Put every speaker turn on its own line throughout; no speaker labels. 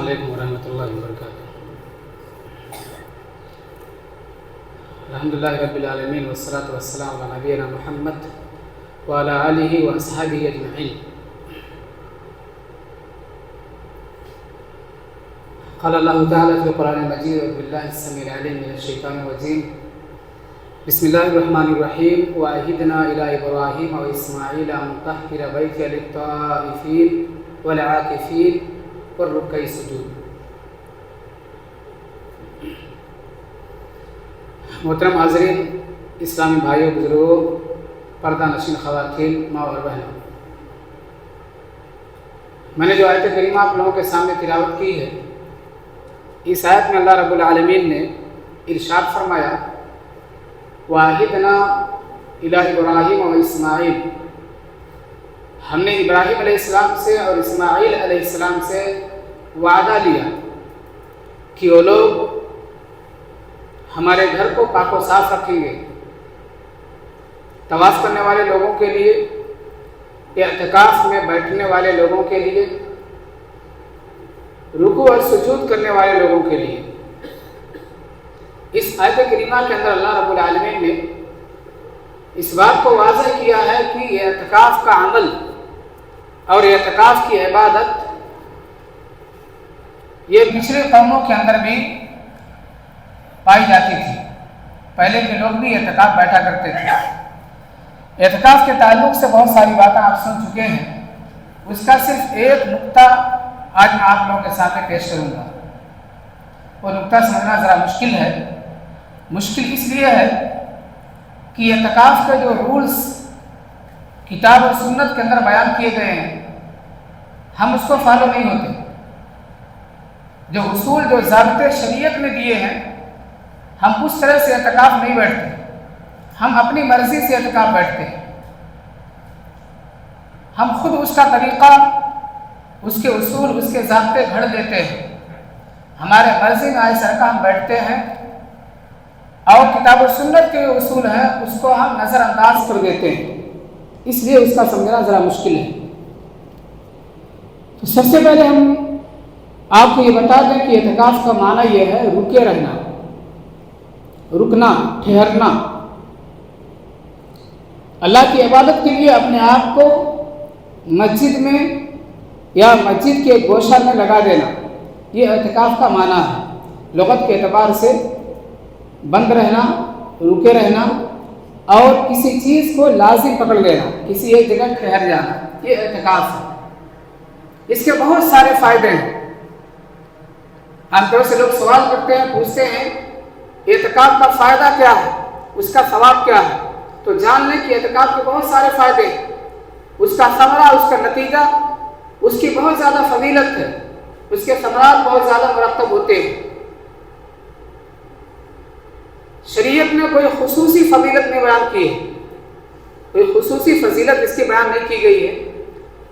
علیکم ورحمۃ اللہ وبرکاتہ۔ الحمدللہ رب العالمین والصلاۃ والسلام علی نبینا محمد وعلی آلہ واصحابہ اجمعین۔ قال اللہ تعالی فی القرآن المجید اعوذ باللہ السمیع العلیم من الشیطان الرجیم بسم اللہ الرحمن الرحیم وعہدنا الی ابراہیم واسماعیل ان طہر بیتی للطائفین والعاکفین والرکع السجود۔ محترم حاضرین، اسلامی بھائیوں، بزرگوں، پردہ نشین خواتین، ماں اور بہنوں، میں نے جو آیت کریمہ آپ لوگوں کے سامنے تلاوت کی ہے، اس آیت میں اللہ رب العالمین نے ارشاد فرمایا وَعَهِدْنَا إِلَىٰ إِبْرَاهِيمَ وَإِسْمَاعِيلَ، ہم نے ابراہیم علیہ السلام سے اور اسماعیل علیہ السلام سے وعدہ لیا کہ وہ لوگ ہمارے گھر کو پاک و صاف رکھیں گے۔ طواف کرنے والے لوگوں کے لیے، اعتکاف میں بیٹھنے والے لوگوں کے لیے، رکوع اور سجود کرنے والے لوگوں کے لیے۔ اس آیت کریمہ کے اندر اللہ رب العالمین نے اس بات کو واضح کیا ہے کہ یہ اعتکاف کا عمل اور اعتکاف کی عبادت یہ پچھلے قوموں کے اندر بھی پائی جاتی تھی۔ پہلے کے لوگ بھی اعتکاف بیٹھا کرتے تھے۔ اعتکاف کے تعلق سے بہت ساری باتیں آپ سن چکے ہیں، اس کا صرف ایک نقطہ آج میں آپ لوگوں کے سامنے پیش کروں گا۔ وہ نقطہ سمجھنا ذرا مشکل ہے۔ مشکل اس لیے ہے کہ اعتکاف کے جو رولز کتاب اور سنت کے اندر بیان کیے گئے ہیں، ہم اس کو فالو نہیں ہوتے۔ جو اصول، جو ضابطے شریعت میں دیے ہیں، ہم اس طرح سے اعتکاف نہیں بیٹھتے، ہم اپنی مرضی سے اعتکاف بیٹھتے ہیں۔ ہم خود اس کا طریقہ، اس کے اصول، اس کے ضابطے گھڑ دیتے ہیں۔ ہمارے مرضی میں ایسا کا ہم بیٹھتے ہیں اور کتاب و سنت کے اصول ہیں اس کو ہم نظر انداز کر دیتے ہیں۔ اس لیے اس کا سمجھنا ذرا مشکل ہے۔ تو سب سے پہلے ہم آپ کو یہ بتا دیں کہ اعتکاف کا معنی یہ ہے رکے رہنا، رکنا، ٹھہرنا، اللہ کی عبادت کے لیے اپنے آپ کو مسجد میں یا مسجد کے گوشہ میں لگا دینا، یہ اعتکاف کا معنی ہے۔ لغت کے اعتبار سے بند رہنا، رکے رہنا اور کسی چیز کو لازم پکڑ لینا، کسی ایک جگہ ٹھہر جانا، یہ اعتکاف ہے۔ اس کے بہت سارے فائدے ہیں۔ عام طور سے لوگ سوال کرتے ہیں، پوچھتے ہیں اعتکاف کا فائدہ کیا ہے، اس کا ثواب کیا ہے؟ تو جان لیں کہ اعتکاف کے بہت سارے فائدے ہیں۔ اس کا ثمرہ، اس کا نتیجہ، اس کی بہت زیادہ فضیلت ہے، اس کے ثمرات بہت زیادہ مرتب ہوتے ہیں۔ شریعت نے کوئی خصوصی فضیلت نہیں بیان کی ہے، کوئی خصوصی فضیلت اس کی بیان نہیں کی گئی ہے۔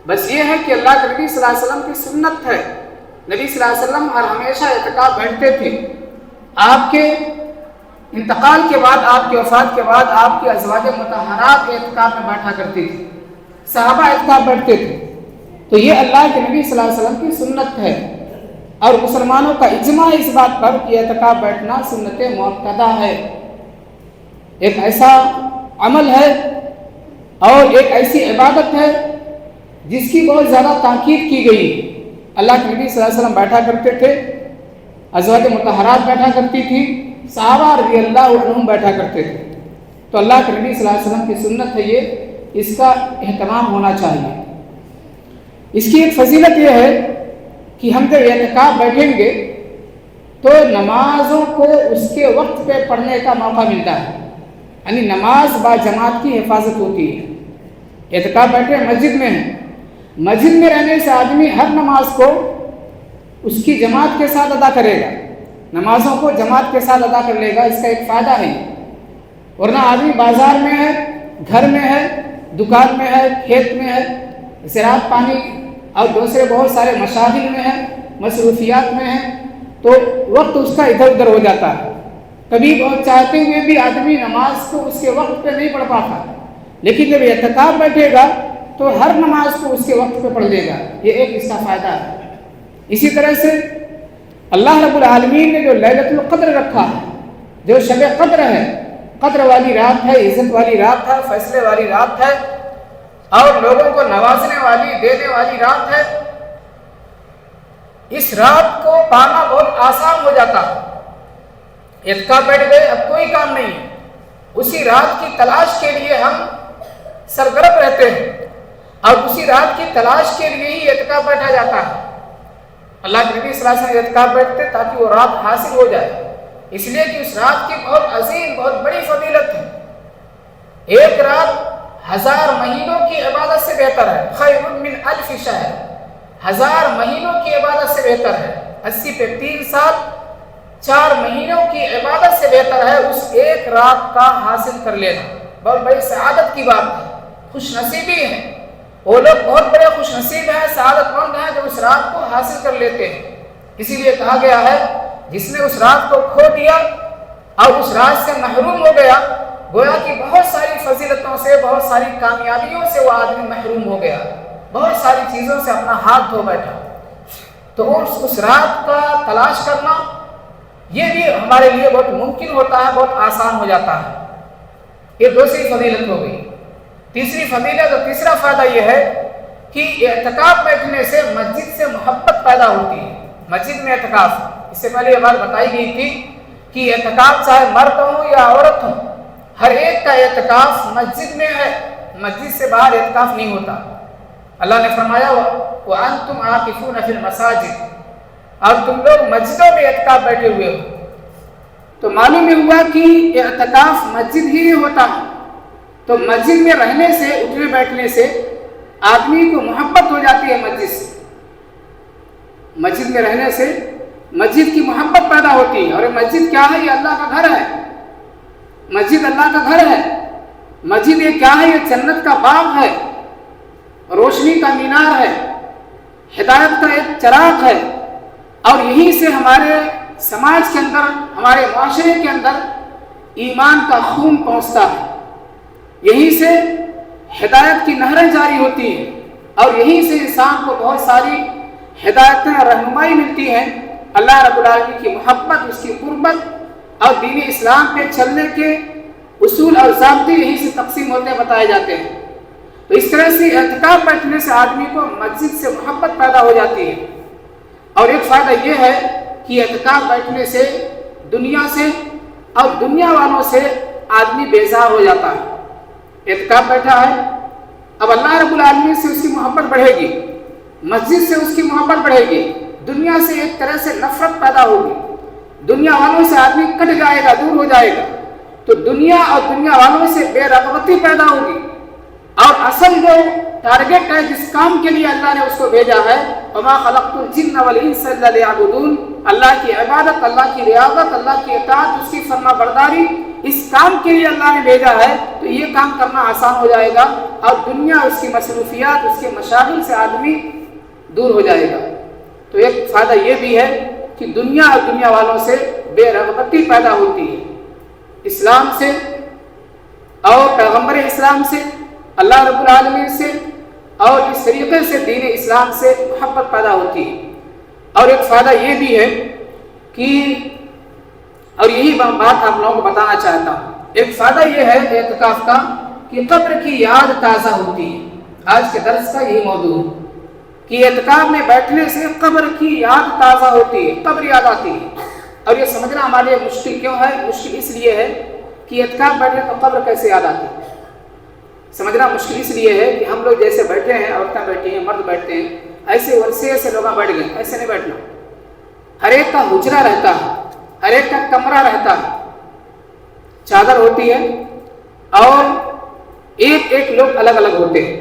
بس یہ ہے کہ اللہ کے نبی صلی اللہ علیہ وسلم کی سنت ہے۔ نبی صلی اللہ علیہ وسلم ہر ہمیشہ اعتکاف بیٹھتے تھے۔ آپ کے انتقال کے بعد، آپ کی وفات کے بعد، آپ کی ازواج مطہرات اعتکاف میں بیٹھا کرتی تھی، صحابہ اعتکاف بیٹھتے تھے۔ تو یہ اللہ کے نبی صلی اللہ علیہ وسلم کی سنت ہے، اور مسلمانوں کا اجماع اس بات پر کہ اعتکاف بیٹھنا سنت مؤکدہ ہے، ایک ایسا عمل ہے اور ایک ایسی عبادت ہے جس کی بہت زیادہ تاکید کی گئی۔ اللہ کے نبی صلی اللہ علیہ وسلم بیٹھا کرتے تھے، ازواج مطہرات بیٹھا کرتی تھی، صحابہ رضی اللہ عنہم بیٹھا کرتے تھے۔ تو اللہ کے نبی صلی اللہ علیہ وسلم کی سنت ہے یہ، اس کا اہتمام ہونا چاہیے۔ اس کی ایک فضیلت یہ ہے کہ ہم جب اعتکاف بیٹھیں گے تو نمازوں کو اس کے وقت پہ پڑھنے کا موقع ملتا ہے، یعنی نماز با جماعت کی حفاظت ہوتی ہے۔ اعتکاف بیٹھے مسجد میں ہیں، مسجد میں رہنے سے آدمی ہر نماز کو اس کی جماعت کے ساتھ ادا کرے گا، نمازوں کو جماعت کے ساتھ ادا کر لے گا، اس کا ایک فائدہ ہے۔ ورنہ آدمی بازار میں ہے، گھر میں ہے، دکان میں ہے، کھیت میں ہے، زراعت پانی اور دوسرے بہت سارے مشاغل میں ہے، مصروفیات میں ہے، تو وقت اس کا ادھر ادھر ہو جاتا ہے۔ کبھی بہت چاہتے ہوئے بھی آدمی نماز کو اس کے وقت پہ نہیں پڑھ پاتا، لیکن جب اعتکاف بیٹھے گا تو ہر نماز کو اس کے وقت پہ پڑھ لے گا، یہ ایک اس کا فائدہ ہے۔ اسی طرح سے اللہ رب العالمین نے جو لیلۃ القدر رکھا ہے، جو شب قدر ہے، قدر والی رات ہے، عزت والی رات ہے، فیصلے والی رات ہے اور لوگوں کو نوازنے والی، دینے والی رات ہے، اس رات کو پانا بہت آسان ہو جاتا ہے۔ اعتکاف بیٹھ گئے، اب کوئی کام نہیں ہے، اسی رات کی تلاش کے لیے ہم سرگرم رہتے ہیں اور اسی رات کی تلاش کے لیے ہی اعتکاف بیٹھا جاتا ہے۔ اللہ کے نبی صلی اللہ علیہ وسلم اعتکاف بیٹھتے تاکہ وہ رات حاصل ہو جائے، اس لیے کہ اس رات کی بہت عظیم، بہت بڑی فضیلت ہے۔ ایک رات 1000 مہینوں کی عبادت سے بہتر ہے، خیر من 1000 شہر، 1000 مہینوں کی عبادت سے بہتر ہے۔ 80 پہ 3 سال، 4 مہینوں کی عبادت سے بہتر ہے اس ایک رات کا حاصل کر لینا۔ بہت بڑی سعادت کی بات ہے، خوش نصیبی ہے، وہ لوگ بہت بڑے خوش نصیب ہیں، سعادت مند ہیں جو اس رات کو حاصل کر لیتے ہیں۔ اسی لیے کہا گیا ہے جس نے اس رات کو کھو دیا اور اس رات سے محروم ہو گیا، گویا کہ بہت ساری فضیلتوں سے، بہت ساری کامیابیوں سے وہ آدمی محروم ہو گیا، بہت ساری چیزوں سے اپنا ہاتھ دھو بیٹھا۔ تو اس رات کا تلاش کرنا یہ بھی ہمارے لیے بہت ممکن ہوتا ہے، بہت آسان ہو جاتا ہے۔ یہ دوسری فضیلت ہو گئی۔ تیسری فضیلت اور تیسرا فائدہ یہ ہے کہ اعتکاف بیٹھنے سے مسجد سے محبت پیدا ہوتی ہے۔ مسجد میں اعتکاف، اس سے پہلے یہ بات بتائی گئی تھی کہ اعتکاف چاہے مرد ہو یا عورت ہو، ہر ایک کا اعتکاف مسجد میں ہے، مسجد سے باہر اعتکاف نہیں ہوتا۔ اللہ نے فرمایا وَأَنْتُمْ عَاكِفُونَ فِي الْمَسَاجِدِ، اور تم لوگ مسجدوں میں اعتکاف بیٹھے ہوئے ہو۔ تو معلوم یہ ہوا کہ اعتکاف مسجد ہی ہوتا ہے، تو مسجد میں رہنے سے، اٹھنے بیٹھنے سے آدمی کو محبت ہو جاتی ہے مسجد سے، مسجد میں رہنے سے مسجد کی محبت پیدا ہوتی ہے۔ اور مسجد کیا ہے؟ یہ اللہ کا گھر ہے، مسجد اللہ کا گھر ہے۔ مسجد یہ کیا ہے؟ یہ جنت کا باغ ہے، روشنی کا مینار ہے، ہدایت کا ایک چراغ ہے، اور یہیں سے ہمارے سماج کے اندر، ہمارے معاشرے کے اندر ایمان کا خون پہنچتا ہے، یہیں سے ہدایت کی نہریں جاری ہوتی ہیں، اور یہیں سے انسان کو بہت ساری ہدایتیں اور رہنمائی ملتی ہیں۔ اللہ رب العالمین کی محبت، اس کی قربت اور دین اسلام پہ چلنے کے اصول اور ضابطے یہیں سے تقسیم ہوتے بتائے جاتے ہیں۔ تو اس طرح سے اعتکاف بیٹھنے سے آدمی کو مسجد سے محبت پیدا ہو جاتی ہے۔ اور ایک فائدہ یہ ہے کہ اعتکاف بیٹھنے سے دنیا سے اور دنیا والوں سے آدمی بیزار ہو جاتا ہے۔ اعتکاف بیٹھا ہے، اب اللہ رب العالمین سے اس کی محبت بڑھے گی، مسجد سے اس کی محبت بڑھے گی، دنیا سے ایک طرح سے نفرت پیدا ہوگی، دنیا والوں سے آدمی کٹ جائے گا، دور ہو جائے گا، تو دنیا اور دنیا والوں سے بے رغبتی پیدا ہوگی۔ اور اصل جو ٹارگٹ ہے، جس کام کے لیے اللہ نے اس کو بھیجا ہے، وَمَا خَلَقْتُ الْجِنَّ وَالْإِنسَ إِلَّا لِيَعْبُدُونَ، اللہ کی عبادت، اللہ کی رعایت، اللہ کی اطاعت، اس کی فرما برداری، اس کام کے لیے اللہ نے بھیجا ہے، تو یہ کام کرنا آسان ہو جائے گا، اور دنیا، اس کی مصروفیات، اس کے مشاغل سے آدمی دور ہو جائے گا۔ تو ایک فائدہ یہ بھی ہے کہ دنیا اور دنیا والوں سے بے رغبتی پیدا ہوتی ہے، اسلام سے اور پیغمبر اسلام سے، اللہ رب العالمین سے، اور اس طریقے سے دین اسلام سے محبت پیدا ہوتی ہے۔ اور ایک فائدہ یہ بھی ہے کہ، اور یہی بات آپ لوگوں کو بتانا چاہتا ہوں، ایک فائدہ یہ ہے اعتکاف کا کہ قبر کی یاد تازہ ہوتی ہے۔ آج کے درس کا یہی موضوع ہے کہ اعتکاف میں بیٹھنے سے قبر کی یاد تازہ ہوتی ہے، قبر یاد آتی ہے۔ اور یہ سمجھنا ہمارے لیے مشکل کیوں ہے؟ مشکل اس لیے ہے کہ اعتکاف بیٹھنے تو قبر کیسے یاد آتی ہے؟ سمجھنا مشکل اس لیے ہے کہ ہم لوگ جیسے بیٹھے ہیں، عورتیں بیٹھی ہیں، مرد بیٹھتے ہیں، ایسے ورثے سے لوگ بیٹھ گئے، ایسے نہیں بیٹھنا۔ ہر ایک کا حجرہ رہتا ہے، ہر ایک کا کمرہ رہتا ہے، چادر ہوتی ہے، اور ایک ایک لوگ الگ الگ ہوتے ہیں۔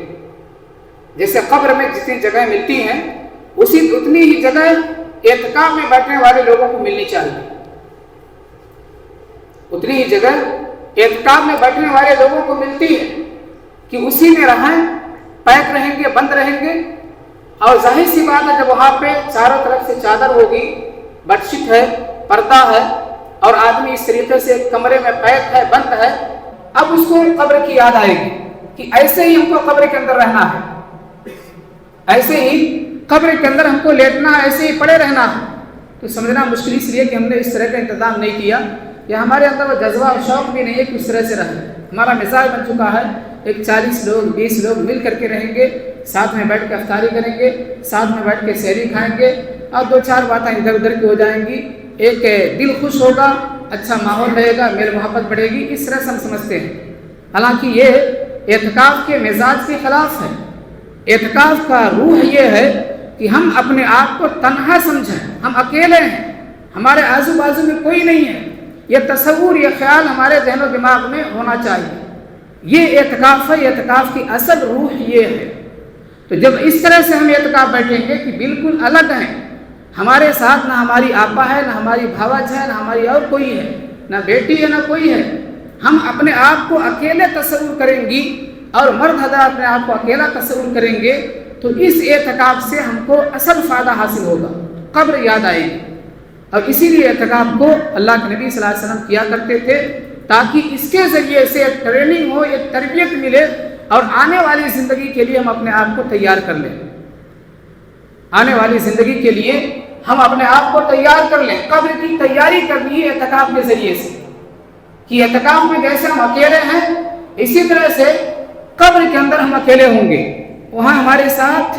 جیسے قبر میں جتنی جگہ ملتی ہیں، اتنی ہی جگہ اعتکاف میں بیٹھنے والے لوگوں کو ملنی چاہیے، اتنی ہی جگہ اعتکاف میں بیٹھنے والے لوگوں کو ملتی ہے کہ اسی میں رہیں، پیک رہیں گے، بند رہیں گے۔ اور ظاہر سی بات ہے، جب وہاں پہ چاروں طرف سے چادر ہوگی، بیڈ شیٹ ہے، پردہ ہے، اور آدمی اس طریقے سے کمرے میں پیک ہے، بند ہے، اب اس کو قبر کی یاد آئے گی کہ ایسے ہی ہم کو قبر کے اندر رہنا ہے، ایسے ہی قبر کے اندر ہم کو لیٹنا ہے، ایسے ہی پڑے رہنا ہے۔ تو تو سمجھنا مشکل اس لیے کہ ہم نے اس طرح کا انتظام نہیں کیا، یا ہمارے اندر وہ جذبہ اور شوق بھی نہیں ہے کہ اس طرح سے رہیں۔ ہمارا مزاج بن چکا ہے ایک 40 لوگ 20 لوگ مل کر کے رہیں گے، ساتھ میں بیٹھ کے افطاری کریں گے، ساتھ میں بیٹھ کے سحری کھائیں گے، اور 2-4 باتیں ادھر ادھر کی ہو جائیں گی، ایک دل خوش ہوگا، اچھا ماحول رہے گا، میل محبت بڑھے گی، اس طرح سے ہم سمجھتے ہیں۔ حالانکہ یہ اعتکاف کے مزاج کے خلاف ہے۔ اعتکاف کا روح یہ ہے کہ ہم اپنے آپ کو تنہا سمجھیں، ہم اکیلے ہیں، ہمارے آزو بازو میں کوئی نہیں ہے، یہ تصور یہ خیال ہمارے ذہن و دماغ میں ہونا چاہیے۔ یہ اعتکاف ہے، اعتکاف کی اصل روح یہ ہے۔ تو جب اس طرح سے ہم اعتکاف بیٹھیں گے کہ بالکل الگ ہیں، ہمارے ساتھ نہ ہماری آپا ہے، نہ ہماری بھاوج ہے، نہ ہماری اور کوئی ہے، نہ بیٹی ہے، نہ کوئی ہے، ہم اپنے آپ کو اکیلے تصور کریں گی، اور مرد حضرات اپنے آپ کو اکیلا تصور کریں گے، تو اس اعتکاف سے ہم کو اصل فائدہ حاصل ہوگا، قبر یاد آئے گی۔ اور اسی لیے اعتکاف کو اللہ کے نبی صلی اللہ علیہ وسلم کیا کرتے تھے، تاکہ اس کے ذریعے سے ایک ٹریننگ ہو، ایک تربیت ملے، اور آنے والی زندگی کے لیے ہم اپنے آپ کو تیار کر لیں۔ آنے والی زندگی کے لیے ہم اپنے آپ کو تیار کر لیں۔ قبر کی تیاری کرنی ہے اعتکاف کے ذریعے سے، کہ اعتکاف میں جیسے ہم اکیلے ہیں، اسی طرح سے قبر کے اندر ہم اکیلے ہوں گے۔ وہاں ہمارے ساتھ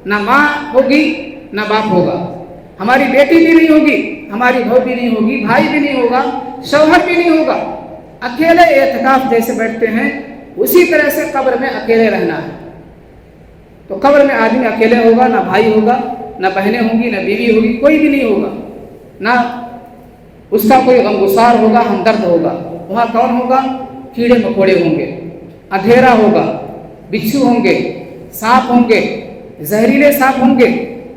نہ ماں ہوگی نہ باپ ہوگا، ہماری بیٹی بھی نہیں ہوگی، ہماری بہو بھی نہیں ہوگی، بھائی بھی نہیں ہوگا، شوہر بھی نہیں ہوگا۔ اکیلے اعتکاف جیسے بیٹھتے ہیں اسی طرح سے قبر میں اکیلے رہنا ہے۔ تو قبر میں آدمی اکیلے ہوگا، نہ بھائی ہوگا، نہ بہنیں ہوں گی، نہ بیوی ہوگی، کوئی بھی نہیں ہوگا، نہ اس کا کوئی غمگسار ہوگا، ہمدرد ہوگا۔ وہاں کون ہوگا؟ کیڑے مکوڑے ہوں گے، اندھیرا ہوگا، بچھو ہوں گے، سانپ ہوں گے، زہریلے سانپ ہوں گے،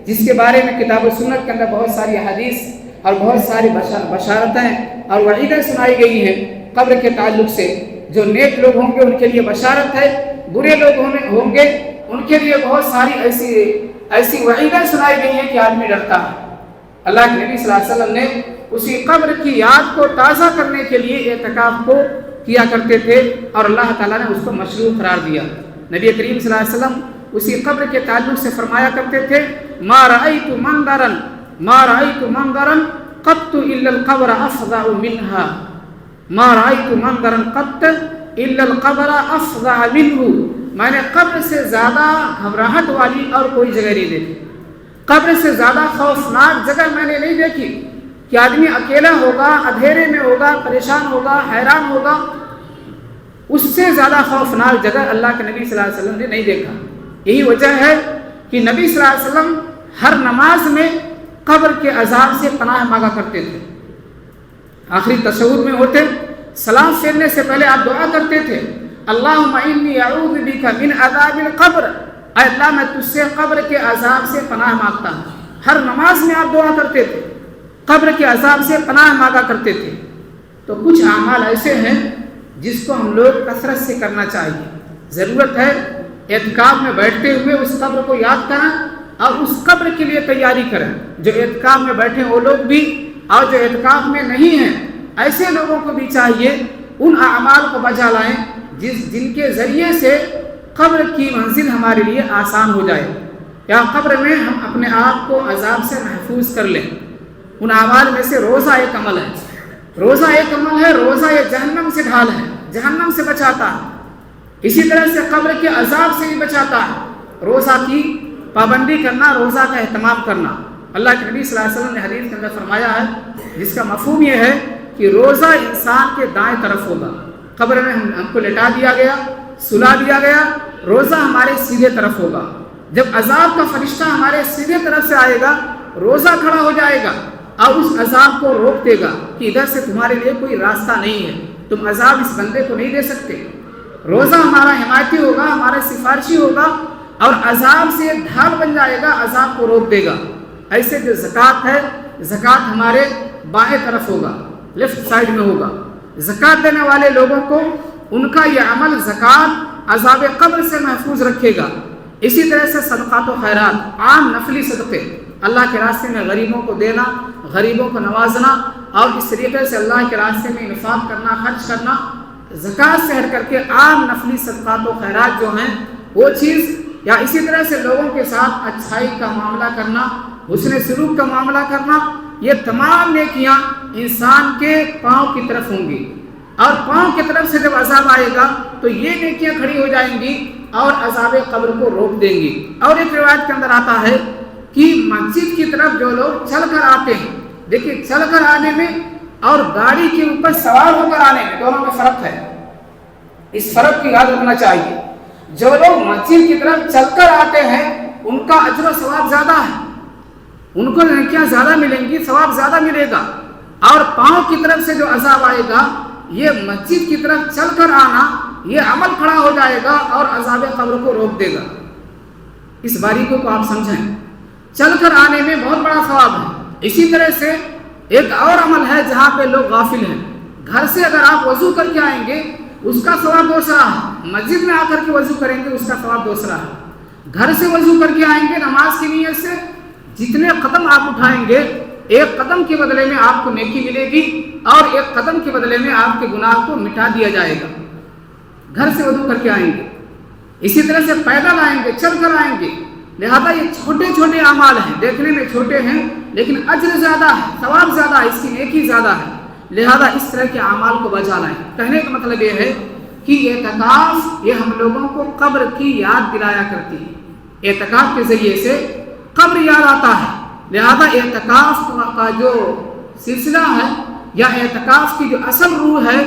جس کے بارے میں کتاب و سنت کے اندر بہت ساری حدیث اور بہت ساری بشارتیں اور وعیدیں سنائی گئی ہیں قبر کے تعلق سے۔ جو نیک لوگ ہوں گے ان کے لیے بشارت ہے، برے لوگ ہوں گے ان کے لیے بہت ساری ایسی وعیدیں سنائی گئی ہیں کہ آدمی ڈرتا ہے۔ اللہ کے نبی صلی اللہ علیہ وسلم نے اسی قبر کی یاد کو تازہ کرنے کے لیے اعتکاف کو کیا کرتے تھے، اور اللہ تعالیٰ نے اس کو مشروع قرار دیا۔ نبی کریم صلی اللہ علیہ وسلم اسی قبر کے تعلق سے فرمایا کرتے تھے، ما رأيت منظرا قط الا القبر افظع منها، ما رأيت منظرا قط الا القبر افظع منه، میں نے قبر سے زیادہ گھبراہٹ والی اور کوئی جگہ نہیں دیکھی، قبر سے زیادہ خوفناک جگہ میں نے نہیں دیکھی کہ آدمی اکیلا ہوگا، اندھیرے میں ہوگا، پریشان ہوگا، حیران ہوگا۔ اس سے زیادہ خوفناک جگہ اللہ کے نبی صلی اللہ علیہ وسلم نے نہیں دیکھا۔ یہی وجہ ہے کہ نبی صلی اللہ علیہ وسلم ہر نماز میں قبر کے عذاب سے پناہ مانگا کرتے تھے۔ آخری تشہد میں ہوتے، سلام پھیرنے سے پہلے آپ دعا کرتے تھے، اللہم انی اعوذ بک من عذاب القبر، اے اللہ میں تجھ سے قبر کے عذاب سے پناہ مانگتا ہوں۔ ہر نماز میں آپ دعا کرتے تھے، قبر کے عذاب سے پناہ مانگا کرتے تھے۔ تو کچھ اعمال ایسے ہیں جس کو ہم لوگ کثرت سے کرنا چاہیے۔ ضرورت ہے اعتکاف میں بیٹھتے ہوئے اس قبر کو یاد کریں اور اس قبر کے لیے تیاری کریں۔ جو اعتکاف میں بیٹھے وہ لوگ بھی، اور جو اعتکاف میں نہیں ہیں ایسے لوگوں کو بھی چاہیے ان اعمال کو بجا لائیں جن کے ذریعے سے قبر کی منزل ہمارے لیے آسان ہو جائے، یا قبر میں ہم اپنے آپ کو عذاب سے محفوظ کر لیں۔ ان اعمال میں سے روزہ ایک عمل ہے، روزہ ایک عمل ہے، روزہ یہ جہنم سے ڈھال ہے، جہنم سے بچاتا ہے، اسی طرح سے قبر کے عذاب سے بھی بچاتا ہے۔ روزہ کی پابندی کرنا، روزہ کا اہتمام کرنا۔ اللہ کے نبی صلی اللہ علیہ وسلم نے حدیث کے اندر فرمایا ہے، جس کا مفہوم یہ ہے کہ روزہ انسان کے دائیں طرف ہوگا۔ قبر میں ہم کو لٹا دیا گیا، سلا دیا گیا، روزہ ہمارے سیدھے طرف ہوگا۔ جب عذاب کا فرشتہ ہمارے سیدھے طرف سے آئے گا، روزہ کھڑا ہو جائے گا اور اس عذاب کو روک دے گا کہ ادھر سے تمہارے لیے کوئی راستہ نہیں ہے، تم عذاب اس بندے کو نہیں دے سکتے۔ روزہ ہمارا حمایتی ہوگا، ہمارا سفارشی ہوگا، اور عذاب سے ڈھال بن جائے گا، عذاب کو روک دے گا۔ ایسے جو زکوٰۃ ہے، زکوٰۃ ہمارے بائیں طرف ہوگا، لیفٹ سائڈ میں ہوگا۔ زکوٰۃ دینے والے لوگوں کو ان کا یہ عمل زکوٰۃ عذاب قبر سے محفوظ رکھے گا۔ اسی طرح سے صدقات و خیرات، عام نفلی صدقے، اللہ کے راستے میں غریبوں کو دینا، غریبوں کو نوازنا، اور اس طریقے سے اللہ کے راستے میں انفاق کرنا، خرچ کرنا، زکوٰۃ سے ہٹ کر کے عام نفلی صدقات و خیرات جو ہیں وہ چیز، یا اسی طرح سے لوگوں کے ساتھ اچھائی کا معاملہ کرنا، حسن سلوک کا معاملہ کرنا، یہ تمام نیکیاں انسان کے پاؤں کی طرف ہوں گی، اور پاؤں کی طرف سے جب عذاب آئے گا تو یہ نیکیاں کھڑی ہو جائیں گی اور عذاب قبر کو روک دیں گی۔ اور ایک روایت کے اندر آتا ہے کہ مسجد کی طرف جو لوگ چل کر آتے ہیں، دیکھیے چل کر آنے میں اور گاڑی کے اوپر سوار ہو کر آنے میں دونوں میں فرق ہے، اس فرق کی یاد رکھنا چاہیے۔ جو لوگ مسجد کی طرف چل کر آتے ہیں ان کا اجر و ثواب زیادہ ہے، ان کو نیکیاں زیادہ ملیں گی، ثواب زیادہ ملے گا۔ اور پاؤں کی طرف سے جو عذاب آئے گا، یہ مسجد کی طرف چل کر آنا، یہ عمل کھڑا ہو جائے گا اور عذاب قبر کو روک دے گا۔ اس باریکی کو آپ سمجھیں، چل کر آنے میں بہت بڑا ثواب ہے۔ اسی طرح سے ایک اور عمل ہے جہاں پہ لوگ غافل ہیں، گھر سے اگر آپ وضو کر کے آئیں گے اس کا ثواب دوسرا ہے، مسجد میں آ کر کے وضو کریں گے اس کا ثواب دوسرا ہے۔ گھر سے وضو کر کے آئیں گے نماز کی نیت سے، جتنے قدم آپ اٹھائیں گے ایک قدم کے بدلے میں آپ کو نیکی ملے گی اور ایک قدم کے بدلے میں آپ کے گناہ کو مٹا دیا جائے گا۔ گھر سے وضو کر کے آئیں گے، اسی طرح سے پیدل آئیں گے، چل کر آئیں گے۔ لہذا یہ چھوٹے چھوٹے اعمال ہیں، دیکھنے میں چھوٹے ہیں لیکن اجر زیادہ ہے، ثواب زیادہ ہے، اس کی نیکی زیادہ ہے۔ لہذا اس طرح کے اعمال کو بچا لائیں۔ کہنے کا مطلب یہ ہے کہ اعتکاف یہ ہم لوگوں کو قبر کی یاد دلایا کرتی ہے، اعتکاف کے ذریعے سے قبر یاد آتا ہے۔ لہذا اعتکاف کا جو سلسلہ ہے یا اعتکاف کی جو اصل روح ہے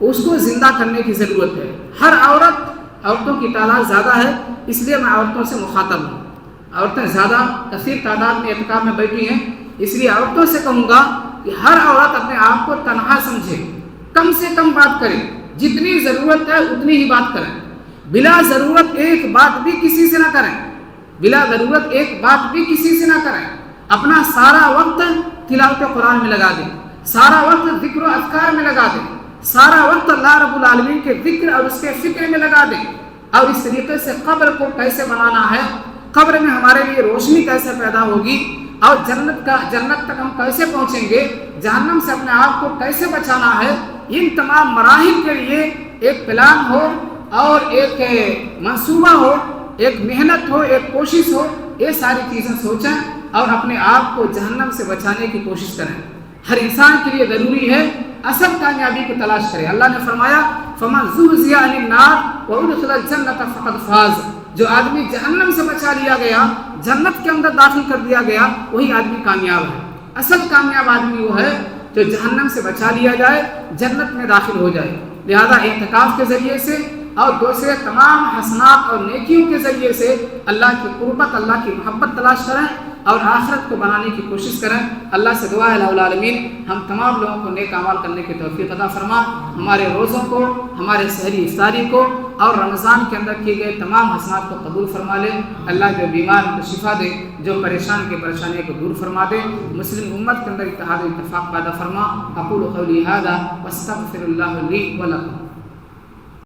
اس کو زندہ کرنے کی ضرورت ہے۔ ہر عورتوں کی تعداد زیادہ ہے، اس لیے میں عورتوں سے مخاطب ہوں۔ عورتیں زیادہ کثیر تعداد میں اعتکاف میں بیٹھی ہیں، اس لیے عورتوں سے کہوں گا کہ ہر عورت اپنے آپ کو تنہا سمجھے، کم سے کم بات کرے، جتنی ضرورت ہے اتنی ہی بات کریں، بلا ضرورت ایک بات بھی کسی سے نہ کریں، بلا ضرورت ایک بات بھی کسی سے نہ کریں۔ اپنا سارا وقت تلاوت قرآن میں لگا دیں، سارا وقت ذکر و اذکار میں لگا دیں، سارا وقت اللہ رب العالمین کے ذکر اور اس کے فکر میں لگا دیں۔ اور اس طریقے سے قبر کو کیسے بنانا ہے، قبر میں ہمارے لیے روشنی کیسے پیدا ہوگی اور جنت تک ہم کیسے پہنچیں گے، جہنم سے اپنے آپ کو کیسے بچانا ہے، ان تمام مراحل کے لیے ایک پلان ہو اور ایک منصوبہ ہو، ایک محنت ہو، ایک کوشش ہو، یہ ساری چیزیں سوچیں اور اپنے آپ کو جہنم سے بچانے کی کوشش کریں۔ ہر انسان کے لیے ضروری ہے اصل کامیابی کی تلاش کرے۔ اللہ نے فرمایا فَمَنْ زُحْزِحَ عَنِ النَّارِ وَأُدْخِلَ الْجَنَّةَ فَقَدْ فَازَ، جو آدمی جہنم سے بچا لیا گیا، جنت کے اندر داخل کر دیا گیا، وہی آدمی کامیاب ہے۔ اصل کامیاب آدمی وہ ہے جو جہنم سے بچا لیا جائے، جنت میں داخل ہو جائے۔ لہذا اعتکاف کے ذریعے سے اور دوسرے تمام حسنات اور نیکیوں کے ذریعے سے اللہ کی قربت، اللہ کی محبت تلاش کریں اور آخرت کو بنانے کی کوشش کریں۔ اللہ سے دعا ہے الہ العالمین ہم تمام لوگوں کو نیک اعمال کرنے کی توفیق عطا فرما، ہمارے روزوں کو، ہمارے سحری افطاری کو اور رمضان کے اندر کیے گئے تمام حسنات کو قبول فرما لے۔ اللہ جو بیمار ان کو شفا دے، جو پریشان کے پریشانیوں کو دور فرما دے، مسلم امت کے اندر اتحاد و اتفاق پیدا فرما۔ اقول قولی ھذا واستغفر اللہ لی ولکم۔